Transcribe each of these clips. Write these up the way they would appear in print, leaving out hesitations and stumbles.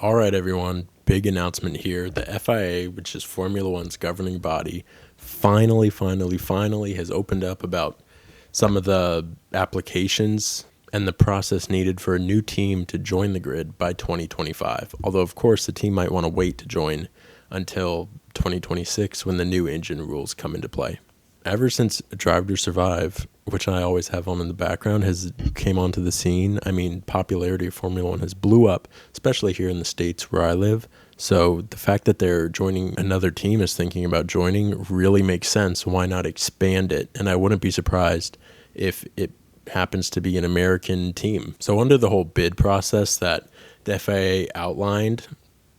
All right, everyone, big announcement here. The FIA, which is Formula One's governing body, finally has opened up about some of the applications and the process needed for a new team to join the grid by 2025. Although, of course, the team might want to wait to join until 2026 when the new engine rules come into play. Ever since Drive to Survive, which I always have on in the background, has came onto the scene, I mean, popularity of Formula One has blew up, especially here in the States where I live. So the fact that they're joining another team is thinking about joining really makes sense. Why not expand it? And I wouldn't be surprised if it happens to be an American team. So under the whole bid process that the FIA outlined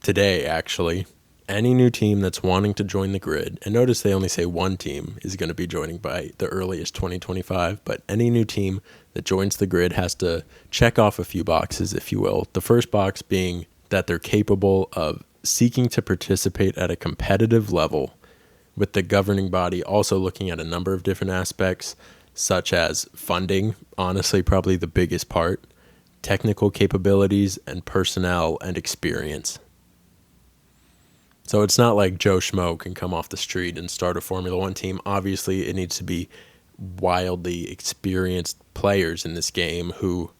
today, actually, any new team that's wanting to join the grid, and notice they only say one team is going to be joining by the earliest 2025, but any new team that joins the grid has to check off a few boxes, if you will. The first box being that they're capable of seeking to participate at a competitive level, with the governing body also looking at a number of different aspects, such as funding, honestly probably the biggest part, technical capabilities, and personnel and experience. So it's not like Joe Schmo can come off the street and start a Formula One team. Obviously, it needs to be wildly experienced players in this game who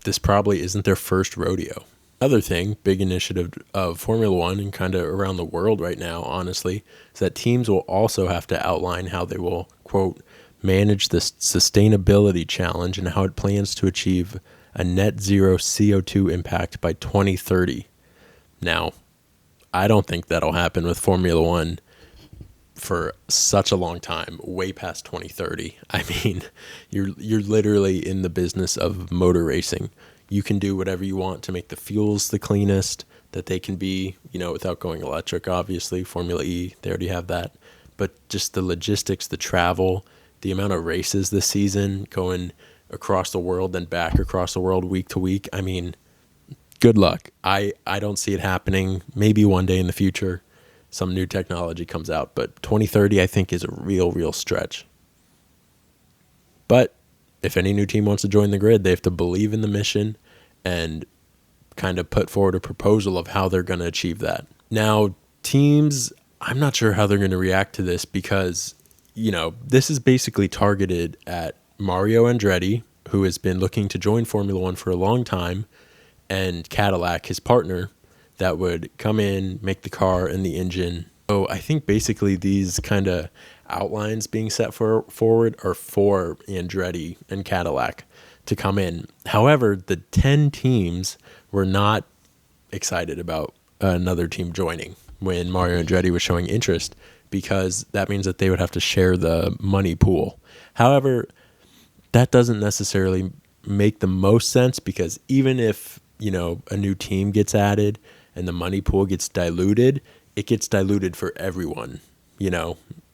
this probably isn't their first rodeo. Other thing, big initiative of Formula One and kind of around the world right now, honestly, is that teams will also have to outline how they will, quote, manage the sustainability challenge and how it plans to achieve a net zero CO2 impact by 2030. Now, I don't think that'll happen with Formula One for such a long time, way past 2030. I mean, you're literally in the business of motor racing. You can do whatever you want to make the fuels the cleanest that they can be, without going electric, obviously. Formula E, they already have that. But just the logistics, the travel, the amount of races this season, going across the world and back across the world week to week, I mean, good luck. I don't see it happening. Maybe one day in the future, some new technology comes out. But 2030, I think, is a real stretch. But if any new team wants to join the grid, they have to believe in the mission and kind of put forward a proposal of how they're going to achieve that. Now, teams, I'm not sure how they're going to react to this because, this is basically targeted at Mario Andretti, who has been looking to join Formula One for a long time, and Cadillac, his partner, that would come in, make the car and the engine. So I think basically these kind of outlines being set forward are for Andretti and Cadillac to come in. However, the 10 teams were not excited about another team joining when Mario Andretti was showing interest, because that means that they would have to share the money pool. However, that doesn't necessarily make the most sense, because even if a new team gets added and the money pool gets diluted, it gets diluted for everyone.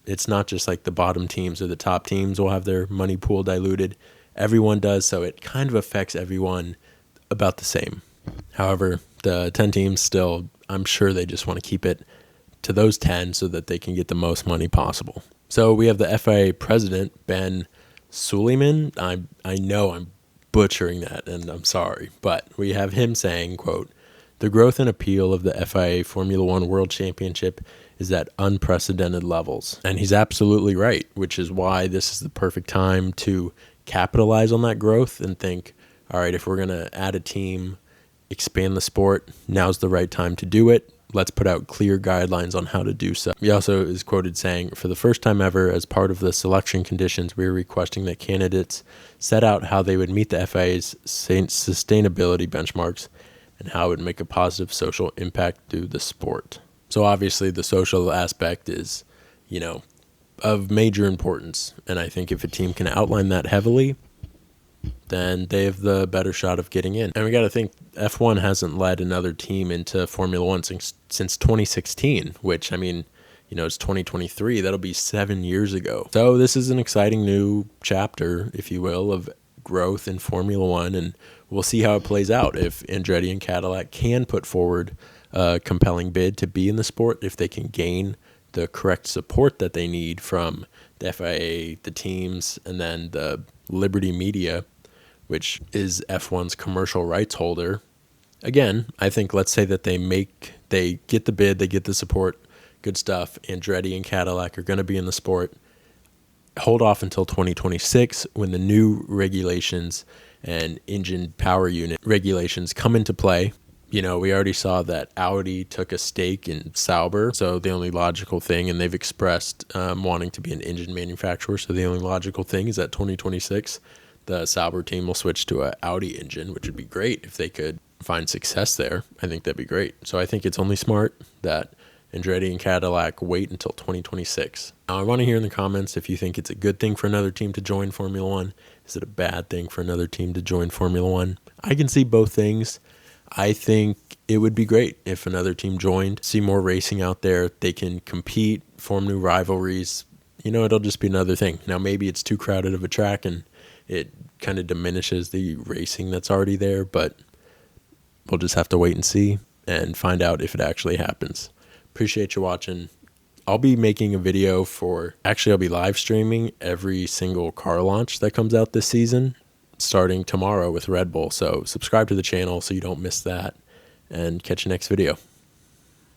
It's not just like the bottom teams or the top teams will have their money pool diluted. Everyone does, so it kind of affects everyone about the same. However, the 10 teams still, I'm sure they just want to keep it to those 10 so that they can get the most money possible. So we have the FIA president, Ben Suleiman. I know I'm butchering that, and I'm sorry, but we have him saying, quote, "The growth and appeal of the FIA Formula One World Championship is at unprecedented levels." And he's absolutely right, which is why this is the perfect time to capitalize on that growth and think, all right, if we're going to add a team, expand the sport, now's the right time to do it. Let's put out clear guidelines on how to do so. He also is quoted saying, "For the first time ever, as part of the selection conditions, we are requesting that candidates set out how they would meet the FIA's sustainability benchmarks and how it would make a positive social impact to the sport." So obviously the social aspect is, of major importance. And I think if a team can outline that heavily, then they have the better shot of getting in. And we got to think F1 hasn't led another team into Formula One since 2016, which, it's 2023. That'll be 7 years ago. So this is an exciting new chapter, if you will, of growth in Formula One, and we'll see how it plays out. If Andretti and Cadillac can put forward a compelling bid to be in the sport, if they can gain the correct support that they need from the FIA, the teams, and then the Liberty Media, which is F1's commercial rights holder, again, I think let's say that they get the bid, they get the support, good stuff. Andretti and Cadillac are going to be in the sport. Hold off until 2026 when the new regulations and engine power unit regulations come into play. We already saw that Audi took a stake in Sauber, so the only logical thing, and they've expressed wanting to be an engine manufacturer, so the only logical thing is that 2026, the Sauber team will switch to an Audi engine, which would be great if they could find success there. I think that'd be great. So I think it's only smart that Andretti and Cadillac wait until 2026. Now, I want to hear in the comments if you think it's a good thing for another team to join Formula One. Is it a bad thing for another team to join Formula One? I can see both things. I think it would be great if another team joined, see more racing out there. They can compete, form new rivalries. It'll just be another thing. Now, maybe it's too crowded of a track and it kind of diminishes the racing that's already there, but we'll just have to wait and see and find out if it actually happens. Appreciate you watching. I'll be making a video I'll be live streaming every single car launch that comes out this season, starting tomorrow with Red Bull. So subscribe to the channel so you don't miss that, and catch you next video.